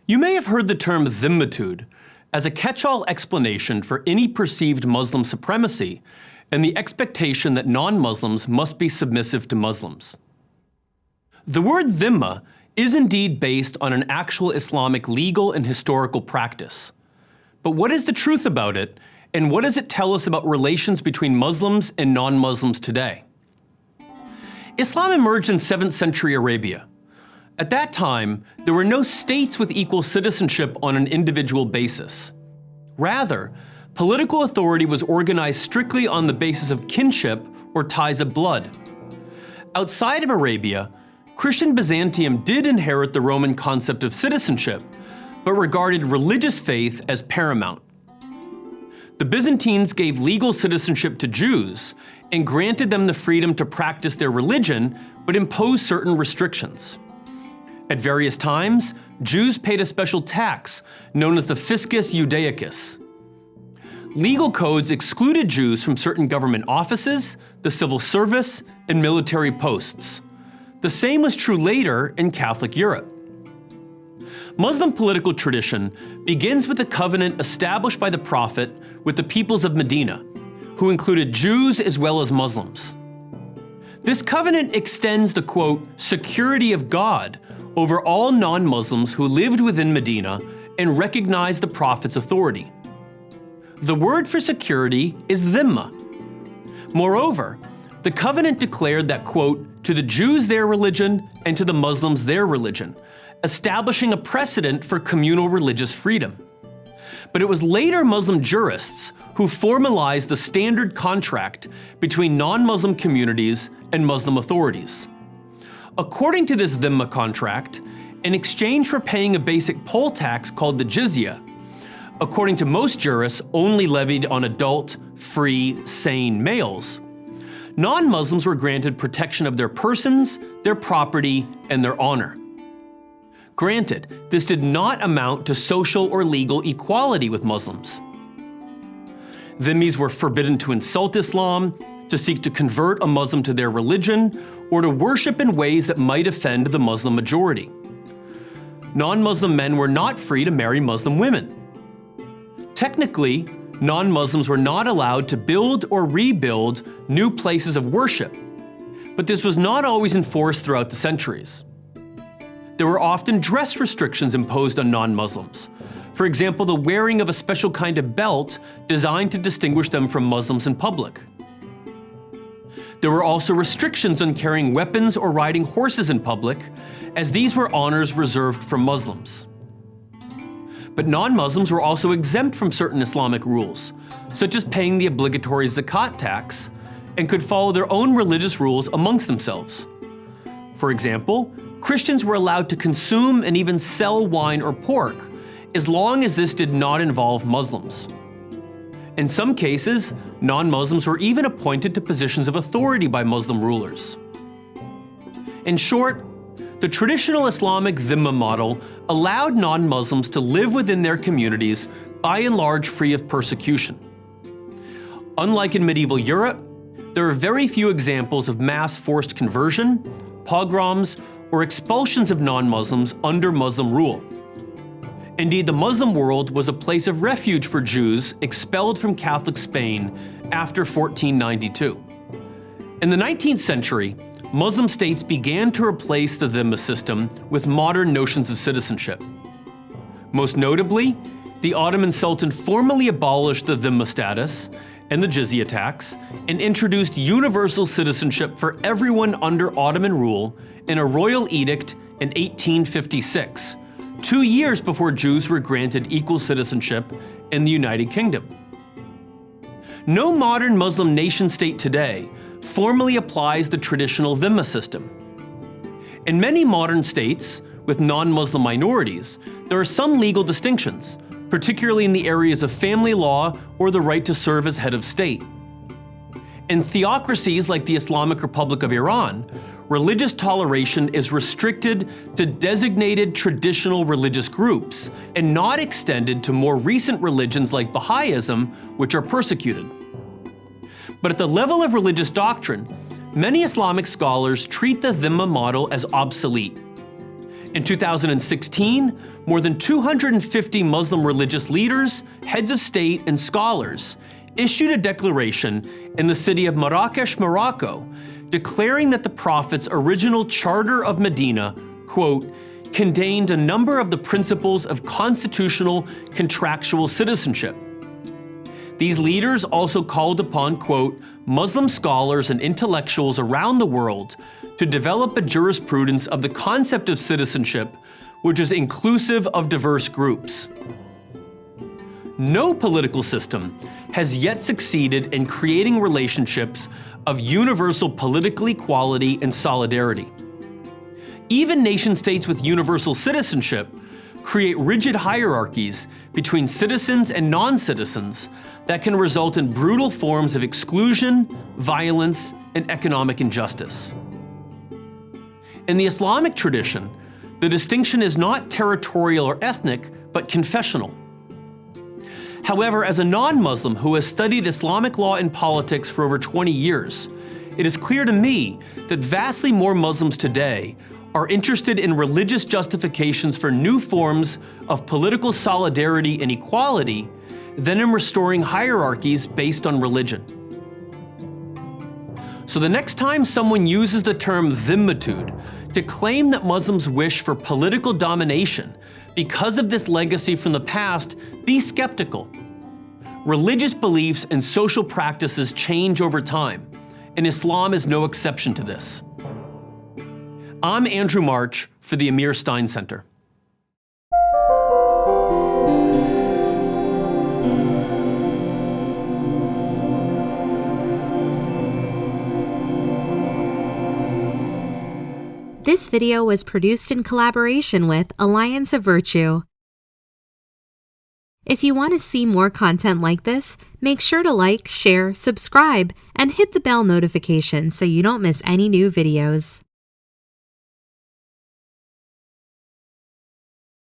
You may have heard the term Dhimmitude as a catch-all explanation for any perceived Muslim supremacy and the expectation that non-Muslims must be submissive to Muslims. The word Dhimma is indeed based on an actual Islamic legal and historical practice. But what is the truth about it, and what does it tell us about relations between Muslims and non-Muslims today? Islam emerged in 7th century Arabia. At that time, there were no states with equal citizenship on an individual basis. Rather, political authority was organized strictly on the basis of kinship or ties of blood. Outside of Arabia, Christian Byzantium did inherit the Roman concept of citizenship, but regarded religious faith as paramount. The Byzantines gave legal citizenship to Jews and granted them the freedom to practice their religion, but imposed certain restrictions. At various times, Jews paid a special tax known as the fiscus judaicus. Legal codes excluded Jews from certain government offices, the civil service, and military posts. The same was true later in Catholic Europe. Muslim political tradition begins with a covenant established by the Prophet with the peoples of Medina, who included Jews as well as Muslims. This covenant extends the, quote, security of God over all non-Muslims who lived within Medina and recognized the Prophet's authority. The word for security is Dhimma. Moreover, the covenant declared that, quote, to the Jews their religion and to the Muslims their religion, establishing a precedent for communal religious freedom. But it was later Muslim jurists who formalized the standard contract between non-Muslim communities and Muslim authorities. According to this Dhimma contract, in exchange for paying a basic poll tax called the jizya, according to most jurists only levied on adult, free, sane males, non-Muslims were granted protection of their persons, their property, and their honor. Granted, this did not amount to social or legal equality with Muslims. Dhimmis were forbidden to insult Islam, to seek to convert a Muslim to their religion, or to worship in ways that might offend the Muslim majority. Non-Muslim men were not free to marry Muslim women. Technically, non-Muslims were not allowed to build or rebuild new places of worship, but this was not always enforced throughout the centuries. There were often dress restrictions imposed on non-Muslims. For example, the wearing of a special kind of belt designed to distinguish them from Muslims in public. There were also restrictions on carrying weapons or riding horses in public, as these were honors reserved for Muslims. But non-Muslims were also exempt from certain Islamic rules, such as paying the obligatory zakat tax, and could follow their own religious rules amongst themselves. For example, Christians were allowed to consume and even sell wine or pork, as long as this did not involve Muslims. In some cases, non-Muslims were even appointed to positions of authority by Muslim rulers. In short, the traditional Islamic Dhimma model allowed non-Muslims to live within their communities, by and large free of persecution. Unlike in medieval Europe, there are very few examples of mass forced conversion, pogroms, or expulsions of non-Muslims under Muslim rule. Indeed, the Muslim world was a place of refuge for Jews expelled from Catholic Spain after 1492. In the 19th century, Muslim states began to replace the Dhimma system with modern notions of citizenship. Most notably, the Ottoman Sultan formally abolished the Dhimma status and the jizya tax and introduced universal citizenship for everyone under Ottoman rule in a royal edict in 1856, 2 years before Jews were granted equal citizenship in the United Kingdom. No modern Muslim nation-state today formally applies the traditional Dhimma system. In many modern states, with non-Muslim minorities, there are some legal distinctions, particularly in the areas of family law or the right to serve as head of state. In theocracies like the Islamic Republic of Iran, religious toleration is restricted to designated traditional religious groups and not extended to more recent religions like Baha'ism, which are persecuted. But at the level of religious doctrine, many Islamic scholars treat the Dhimma model as obsolete. In 2016, more than 250 Muslim religious leaders, heads of state, and scholars issued a declaration in the city of Marrakesh, Morocco, declaring that the Prophet's original Charter of Medina, quote, contained a number of the principles of constitutional contractual citizenship. These leaders also called upon, quote, Muslim scholars and intellectuals around the world to develop a jurisprudence of the concept of citizenship, which is inclusive of diverse groups. No political system has yet succeeded in creating relationships of universal political equality and solidarity. Even nation-states with universal citizenship create rigid hierarchies between citizens and non-citizens that can result in brutal forms of exclusion, violence, and economic injustice. In the Islamic tradition, the distinction is not territorial or ethnic, but confessional. However, as a non-Muslim who has studied Islamic law and politics for over 20 years, it is clear to me that vastly more Muslims today are interested in religious justifications for new forms of political solidarity and equality than in restoring hierarchies based on religion. So the next time someone uses the term Dhimmitude to claim that Muslims wish for political domination because of this legacy from the past, be skeptical. Religious beliefs and social practices change over time, and Islam is no exception to this. I'm Andrew March for the Emir-Stein Center. This video was produced in collaboration with Alliance of Virtue. If you want to see more content like this, make sure to like, share, subscribe, and hit the bell notification so you don't miss any new videos.